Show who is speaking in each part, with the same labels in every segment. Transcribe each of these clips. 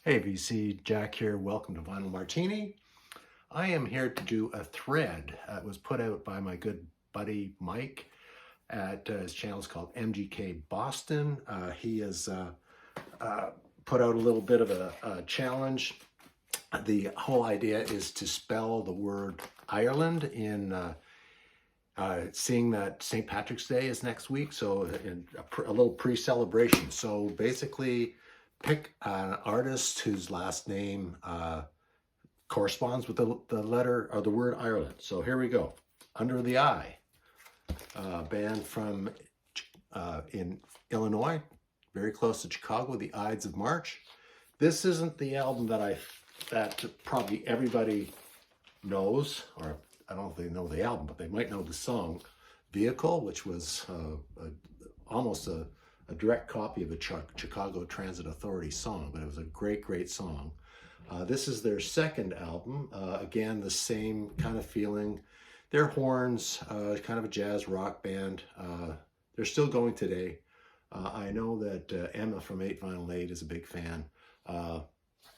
Speaker 1: Hey VC, Jack here. Welcome to Vinyl Martini. I am here to do a thread that was put out by my good buddy Mike at his channel. It's called MGK Boston. He has put out a little bit of a challenge. The whole idea is to spell the word Ireland in seeing that St. Patrick's Day is next week, so a little pre-celebration. So basically, pick an artist whose last name corresponds with the letter or the word Ireland. So here we go. Under the I, band from in Illinois, very close to Chicago, the Ides of March. This isn't the album that probably everybody knows, or I don't know if they know the album, but they might know the song Vehicle, which was almost a direct copy of a Chicago Transit Authority song, but it was a great song. This is their second album. Again, the same kind of feeling. Their horns, kind of a jazz rock band. They're still going today. I know that Emma from I.R.E.L.A.N.D is a big fan.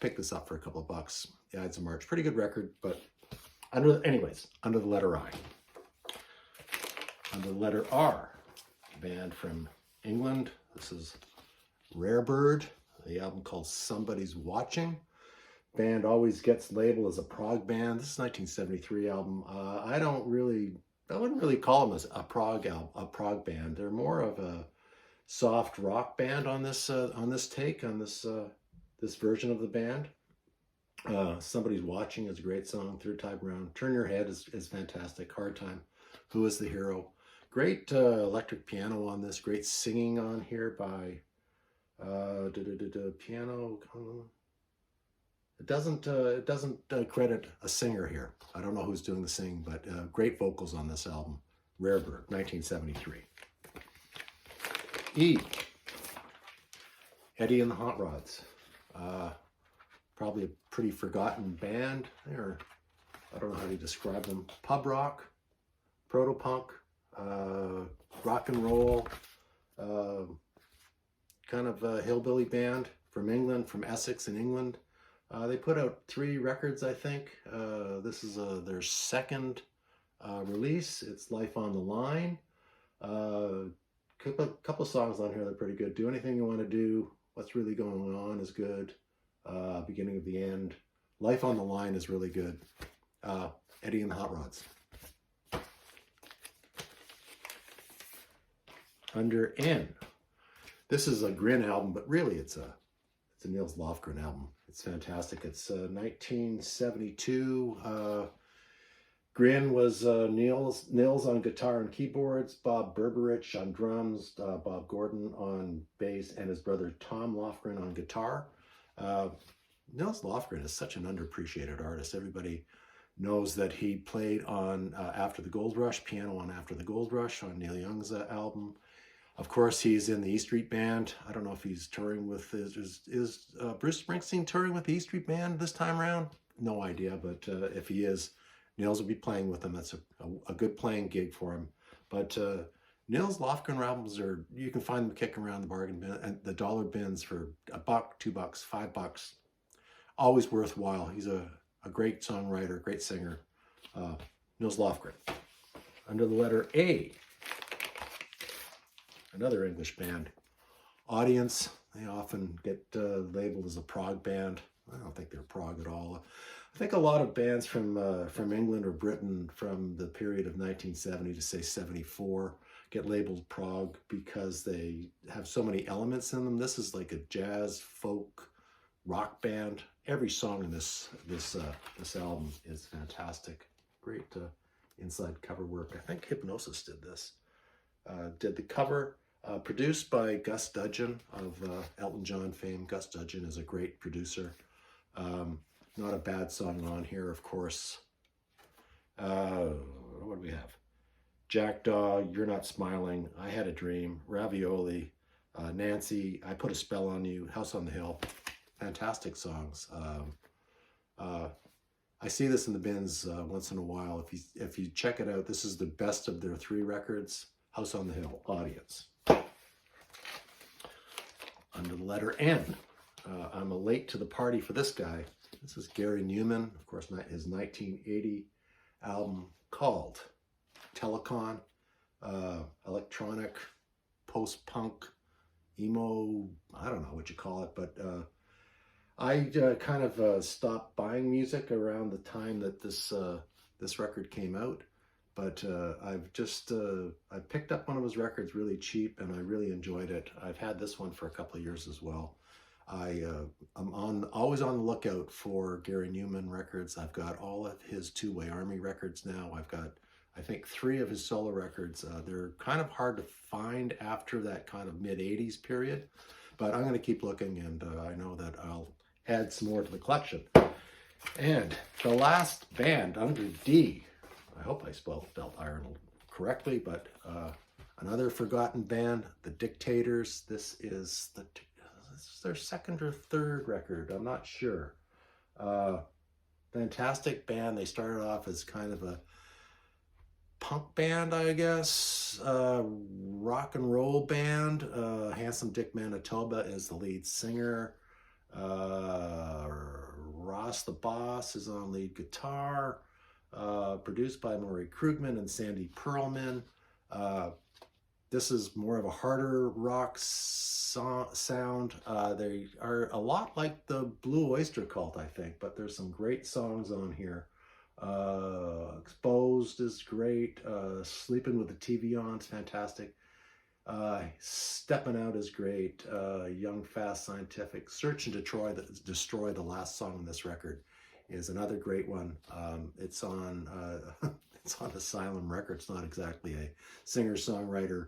Speaker 1: Picked this up for a couple of bucks. The Ides of March, pretty good record, but under the letter I. Under the letter R, band from England. This is Rare Bird, the album called Somebody's Watching. Band always gets labeled as a prog band. This is a 1973 album. I wouldn't really call them as a prog band. They're more of a soft rock band on this version of the band. Somebody's Watching is a great song. Third Time Around. Turn Your Head is fantastic. Hard Time. Who is the Hero? Great electric piano on this. Great singing on here by piano. It doesn't credit a singer here. I don't know who's doing the singing, but great vocals on this album. Rare Bird, 1973. E. Eddie and the Hot Rods. Probably a pretty forgotten band. They're, I don't know how to describe them. Pub rock, proto-punk, rock and roll, kind of a hillbilly band from England, from Essex in England. They put out 3 records, I think. This is their second release. It's Life on the Line. Couple songs on here that are pretty good. Do Anything You Want to Do, What's Really Going On is good. Beginning of the End. Life on the Line is really good. Eddie and the Hot Rods. Under N. This is a Grin album, but really it's a Nils Lofgren album. It's fantastic. It's 1972. Grin was Nils on guitar and keyboards, Bob Berberich on drums, Bob Gordon on bass, and his brother Tom Lofgren on guitar. Nils Lofgren is such an underappreciated artist. Everybody knows that he played on After the Gold Rush, piano on After the Gold Rush on Neil Young's album. Of course, he's in the E Street Band. I don't know if he's touring with, is Bruce Springsteen touring with the E Street Band this time around? No idea, but if he is, Nils will be playing with them. That's a good playing gig for him. But Nils Lofgren albums you can find them kicking around the bargain bin and the dollar bins for $1, $2, $5. Always worthwhile. He's a great songwriter, great singer. Nils Lofgren. Under the letter A, another English band. Audience, they often get labeled as a prog band. I don't think they're prog at all. I think a lot of bands from England or Britain from the period of 1970 to say 74 get labeled prog because they have so many elements in them. This is like a jazz, folk, rock band. Every song in this album is fantastic. Great inside cover work. I think Hypnosis did this. Did the cover. Produced by Gus Dudgeon of Elton John fame. Gus Dudgeon is a great producer. Not a bad song on here, of course. What do we have? Jackdaw, You're Not Smiling, I Had a Dream, Ravioli, Nancy, I Put a Spell on You, House on the Hill. Fantastic songs. I see this in the bins once in a while. If you check it out, this is the best of their 3 records. House on the Hill, Audience. Under the letter N, I'm late to the party for this guy. This is Gary Numan, of course, his 1980 album called Telecon, electronic, post-punk, emo, I don't know what you call it, but I kind of stopped buying music around the time that this record came out. But I picked up one of his records really cheap, and I really enjoyed it. I've had this one for a couple of years as well. I'm always on the lookout for Gary Numan records. I've got all of his two-way Army records now. I've got, I think, 3 of his solo records. They're kind of hard to find after that kind of mid-'80s period, but I'm going to keep looking, and I know that I'll add some more to the collection. And the last band under D, I hope I spelled I.R.E.L.A.N.D correctly, but another forgotten band, the Dictators. This is their second or third record, I'm not sure. Fantastic band. They started off as kind of a punk band, I guess, rock and roll band. Handsome Dick Manitoba is the lead singer. Ross the Boss is on lead guitar. Produced by Murray Krugman and Sandy Pearlman. This is more of a harder rock sound. They are a lot like the Blue Oyster Cult, I think, but there's some great songs on here. Exposed is great. Sleeping with the TV On is fantastic. Stepping Out is great. Young, Fast, Scientific. Search and Destroy, the last song on this record, is another great one. It's on it's on Asylum Records. Not exactly a singer-songwriter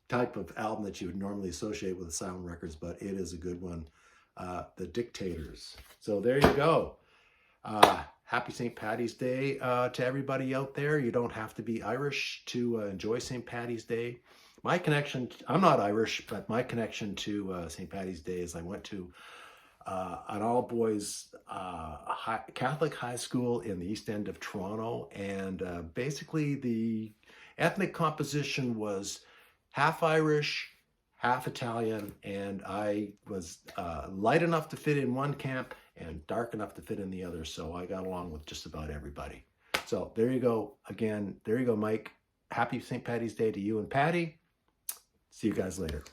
Speaker 1: type of album that you would normally associate with Asylum Records, but it is a good one. The Dictators. So there you go. Happy St. Paddy's Day to everybody out there. You don't have to be Irish to enjoy St. Paddy's Day. My connection, I'm not Irish, but my connection to St. Paddy's Day is I went to an all-boys Catholic high school in the East End of Toronto, and basically the ethnic composition was half Irish, half Italian, and I was light enough to fit in one camp and dark enough to fit in the other, so I got along with just about everybody. So there you go. Again, there you go, Mike. Happy St. Paddy's Day to you and Paddy. See you guys later.